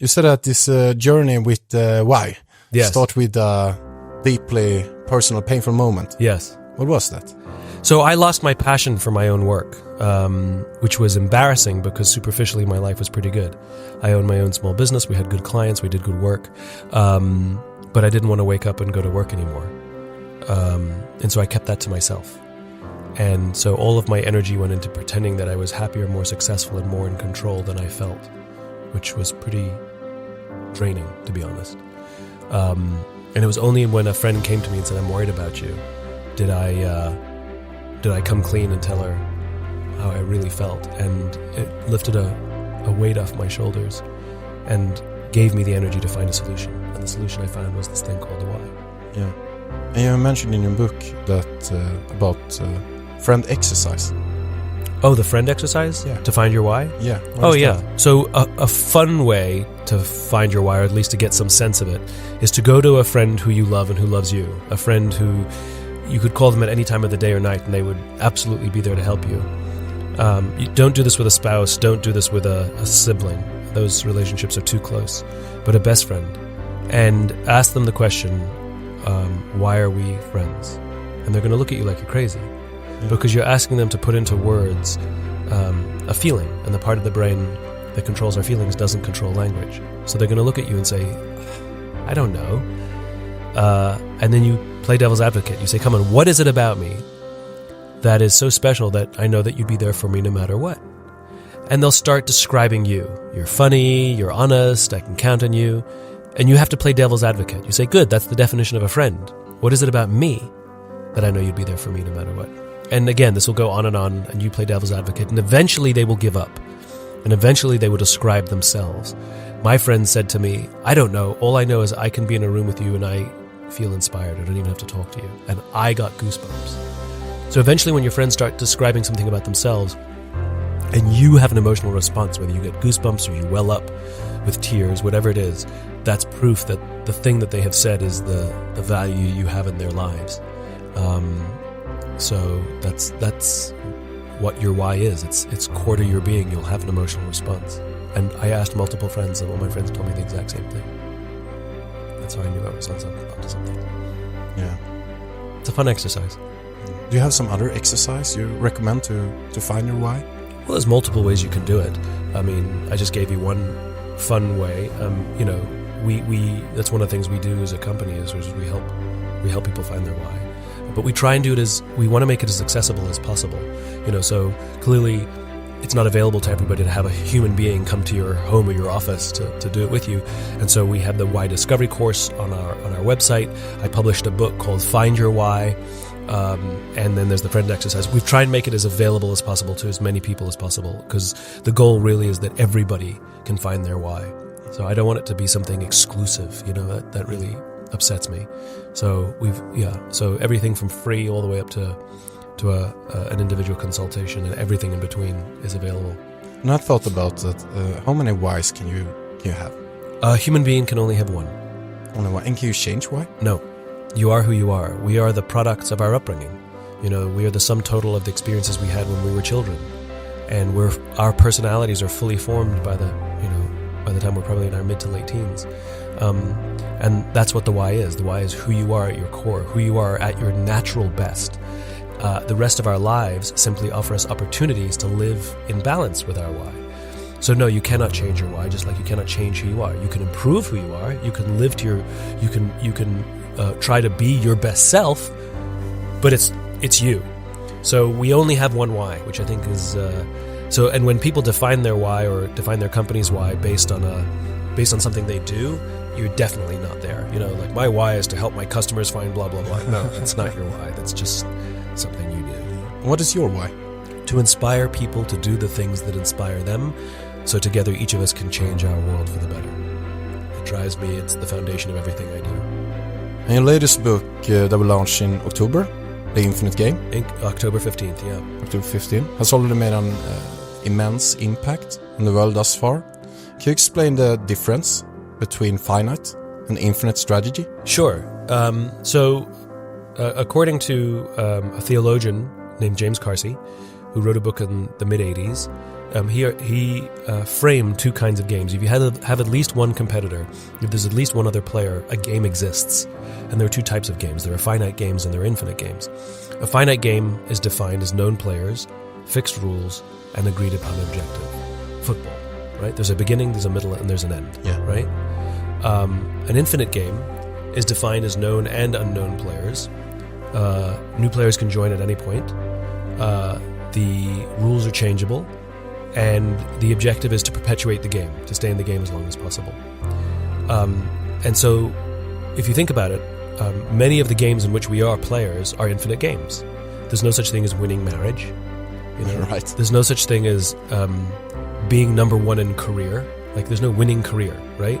You said that this journey with why start with a deeply personal, painful moment. Yes. What was that? So I lost my passion for my own work, which was embarrassing because superficially my life was pretty good. I owned my own small business. We had good clients. We did good work. But I didn't want to wake up and go to work anymore. And so I kept that to myself. And so all of my energy went into pretending that I was happier, more successful, and more in control than I felt, which was pretty draining, to be honest. And it was only when a friend came to me and said, I'm worried about you, did I come clean and tell her how I really felt. And it lifted a weight off my shoulders and gave me the energy to find a solution. And the solution I found was this thing called the why. Yeah. And you mentioned in your book that about friend exercise. Oh, the friend exercise? Yeah. To find your why? Yeah. Oh, yeah. So a fun way to find your why, or at least to get some sense of it, is to go to a friend who you love and who loves you. A friend who you could call them at any time of the day or night and they would absolutely be there to help you. You don't do this with a spouse. Don't do this with a sibling. Those relationships are too close. But a best friend. And ask them the question, why are we friends? And they're going to look at you like you're crazy. Because you're asking them to put into words a feeling, and the part of the brain that controls our feelings doesn't control language. So they're going to look at you and say, I don't know. And then you play devil's advocate. You say, come on, what is it about me that is so special that I know that you'd be there for me no matter what? And they'll start describing you. You're funny, you're honest, I can count on you. And you have to play devil's advocate. You say, good, that's the definition of a friend. What is it about me that I know you'd be there for me no matter what? And again, this will go on, and you play devil's advocate, and eventually they will give up. And eventually they will describe themselves. My friend said to me, I don't know. All I know is I can be in a room with you and I feel inspired. I don't even have to talk to you. And I got goosebumps. So eventually when your friends start describing something about themselves and you have an emotional response, whether you get goosebumps or you well up with tears, whatever it is, that's proof that the thing that they have said is the value you have in their lives. So that's what your why is. It's core to your being. You'll have an emotional response. And I asked multiple friends, and all my friends told me the exact same thing. That's how I knew I was onto something. Yeah. It's a fun exercise. Do you have some other exercise you recommend to find your why? Well, there's multiple ways you can do it. I mean, I just gave you one fun way. We that's one of the things we do as a company is we help people find their why. But we try and do it we want to make it as accessible as possible. So clearly it's not available to everybody to have a human being come to your home or your office to do it with you. And so we have the Why Discovery course on our website. I published a book called Find Your Why. And then there's the friend exercise. We've tried and make it as available as possible to as many people as possible, because the goal really is that everybody can find their why. So I don't want it to be something exclusive, that really upsets me. So so everything from free all the way up to an individual consultation, and everything in between is available. And I thought about that. How many whys can you have? A human being can only have one. Only one. And can you change why? No. You are who you are. We are the products of our upbringing. We are the sum total of the experiences we had when we were children. And our personalities are fully formed by the time we're probably in our mid to late teens. And that's what the why is. The why is who you are at your core, who you are at your natural best. The rest of our lives simply offer us opportunities to live in balance with our why. So no, you cannot change your why, just like you cannot change who you are. You can improve who you are. You can live to you can try to be your best self, but it's you. So we only have one why, which I think is and when people define their why or define their company's why based on something they do, you're definitely not there. Like my why is to help my customers find blah blah blah. No, that's not your why. That's just something you do. What is your why? To inspire people to do the things that inspire them, so together each of us can change our world for the better. It drives me. It's the foundation of everything I do. And your latest book that will launch in October, The Infinite Game? October 15th, yeah. October 15th. Has already made an immense impact on the world thus far. Can you explain the difference between finite and infinite strategy? Sure. According to a theologian named James Carsey, who wrote a book in the mid-'80s, he framed two kinds of games. If you have at least one competitor, if there's at least one other player, a game exists. And there are two types of games. There are finite games and there are infinite games. A finite game is defined as known players, fixed rules, and agreed upon objective. Football, right? There's a beginning, there's a middle, and there's an end, right? An infinite game is defined as known and unknown players. New players can join at any point. The rules are changeable, and the objective is to perpetuate the game, to stay in the game as long as possible. And so, if you think about it, many of the games in which we are players are infinite games. There's no such thing as winning marriage. You know? Right. There's no such thing as being number one in career. Like, there's no winning career, right?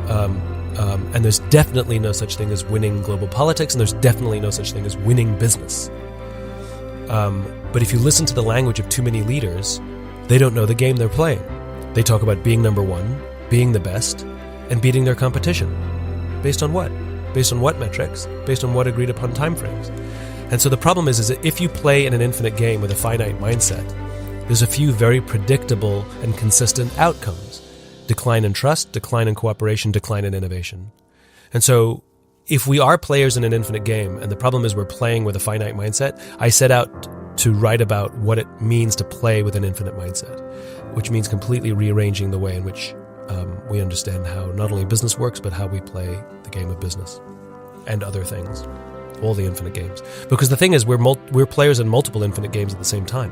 And there's definitely no such thing as winning global politics, and there's definitely no such thing as winning business. But if you listen to the language of too many leaders, they don't know the game they're playing. They talk about being number one, being the best, and beating their competition. Based on what? Based on what metrics? Based on what agreed upon timeframes? And so the problem is that if you play in an infinite game with a finite mindset, there's a few very predictable and consistent outcomes. Decline in trust, decline in cooperation, decline in innovation. And so if we are players in an infinite game, and the problem is we're playing with a finite mindset, I set out to write about what it means to play with an infinite mindset, which means completely rearranging the way in which we understand how not only business works, but how we play the game of business and other things, all the infinite games. Because the thing is, we're players in multiple infinite games at the same time,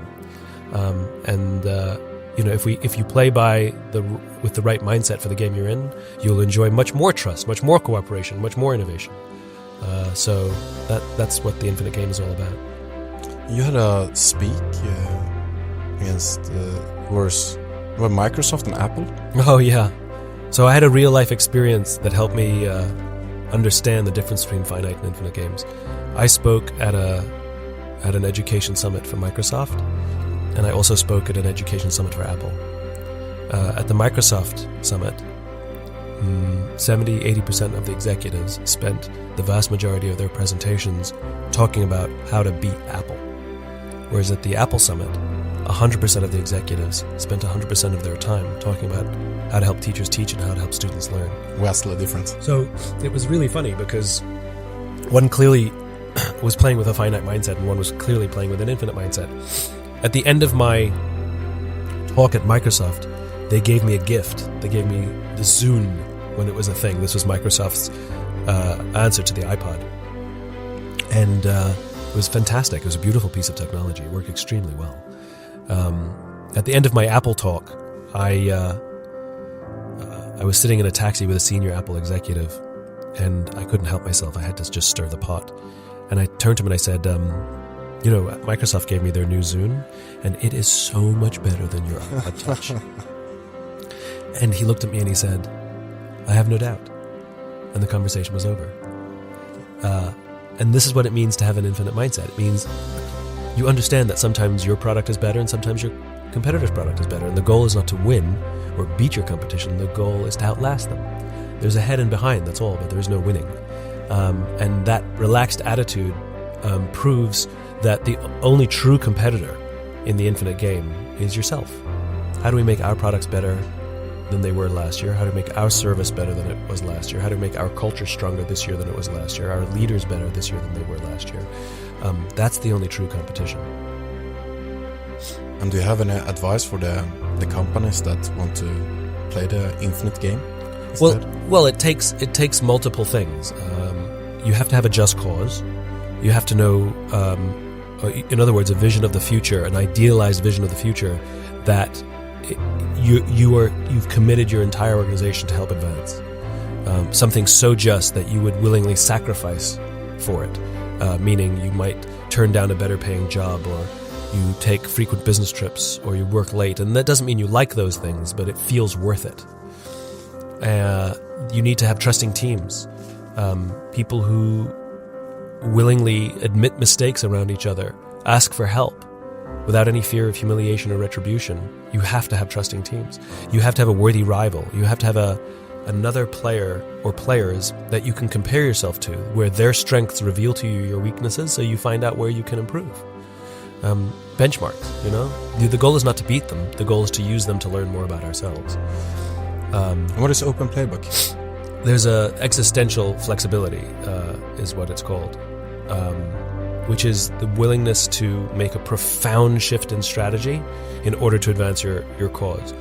if you play with the right mindset for the game you're in, you'll enjoy much more trust, much more cooperation, much more innovation. So that's what the infinite game is all about. You had a speak against Microsoft and Apple? Oh, yeah. So I had a real-life experience that helped me understand the difference between finite and infinite games. I spoke at an education summit for Microsoft, and I also spoke at an education summit for Apple. At the Microsoft summit, 70-80% of the executives spent the vast majority of their presentations talking about how to beat Apple. Whereas at the Apple summit, 100% of the executives spent 100% of their time talking about how to help teachers teach and how to help students learn. Vastly different. So it was really funny because one clearly was playing with a finite mindset and one was clearly playing with an infinite mindset. At the end of my talk at Microsoft, they gave me a gift. They gave me the Zune when it was a thing. This was Microsoft's answer to the iPod. And it was fantastic. It was a beautiful piece of technology. It worked extremely well. At the end of my Apple talk, I was sitting in a taxi with a senior Apple executive, and I couldn't help myself. I had to just stir the pot. And I turned to him and I said, Microsoft gave me their new Zune, and it is so much better than your iPod Touch. And he looked at me and he said, I have no doubt. And the conversation was over. And this is what it means to have an infinite mindset. It means you understand that sometimes your product is better and sometimes your competitor's product is better. And the goal is not to win or beat your competition. The goal is to outlast them. There's a head and behind, that's all, but there is no winning. And that relaxed attitude proves that the only true competitor in the infinite game is yourself. How do we make our products better than they were last year? How to make our service better than it was last year? How to make our culture stronger this year than it was last year? Our leaders better this year than they were last year? That's the only true competition. And do you have any advice for the companies that want to play the infinite game instead? Well, it takes multiple things. You have to have a just cause. You have to know, in other words, a vision of the future, an idealized vision of the future that you've committed your entire organization to help advance. Something so just that you would willingly sacrifice for it, meaning you might turn down a better paying job, or you take frequent business trips, or you work late. And that doesn't mean you like those things, but it feels worth it. You need to have trusting teams, people who willingly admit mistakes around each other, ask for help without any fear of humiliation or retribution. You have to have trusting teams. You have to have a worthy rival. You have to have another player or players that you can compare yourself to, where their strengths reveal to you your weaknesses, so you find out where you can improve. benchmarks, you know? The goal is not to beat them. The goal is to use them to learn more about ourselves. What is open playbook? There's a existential flexibility, is what it's called, which is the willingness to make a profound shift in strategy in order to advance your cause.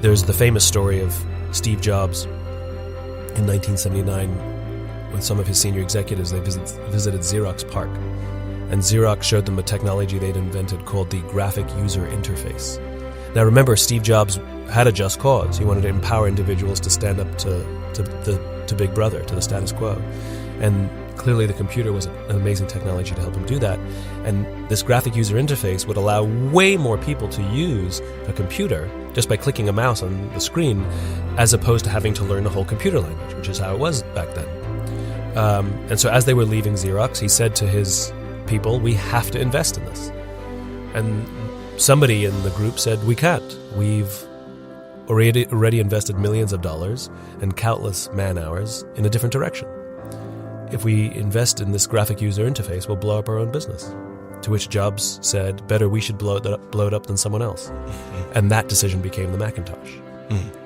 There's the famous story of Steve Jobs in 1979 with some of his senior executives. They visited Xerox PARC, and Xerox showed them a technology they'd invented called the graphic user interface. Now remember, Steve Jobs had a just cause. He wanted to empower individuals to stand up to Big Brother, to the status quo. And clearly the computer was an amazing technology to help him do that. And this graphic user interface would allow way more people to use a computer just by clicking a mouse on the screen, as opposed to having to learn the whole computer language, which is how it was back then. And so as they were leaving Xerox, he said to his people, we have to invest in this. And somebody in the group said, we can't. We've already invested millions of dollars and countless man hours in a different direction. If we invest in this graphic user interface, we'll blow up our own business. To which Jobs said, better we should blow it up than someone else. And that decision became the Macintosh,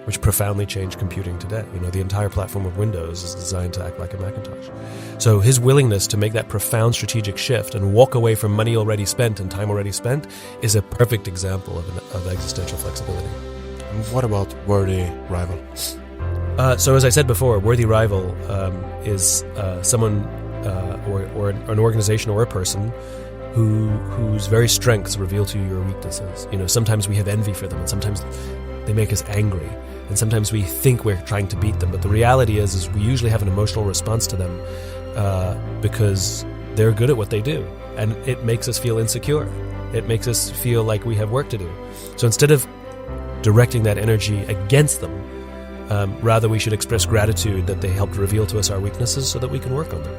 which profoundly changed computing today. You know, the entire platform of Windows is designed to act like a Macintosh. So his willingness to make that profound strategic shift and walk away from money already spent and time already spent is a perfect example of existential flexibility. And what about worthy rival? So as I said before, worthy rival is someone or an organization or a person whose very strengths reveal to you your weaknesses. You know, sometimes we have envy for them, and sometimes they make us angry, and sometimes we think we're trying to beat them. But the reality is we usually have an emotional response to them because they're good at what they do, and it makes us feel insecure. It makes us feel like we have work to do. So instead of directing that energy against them, rather we should express gratitude that they helped reveal to us our weaknesses so that we can work on them.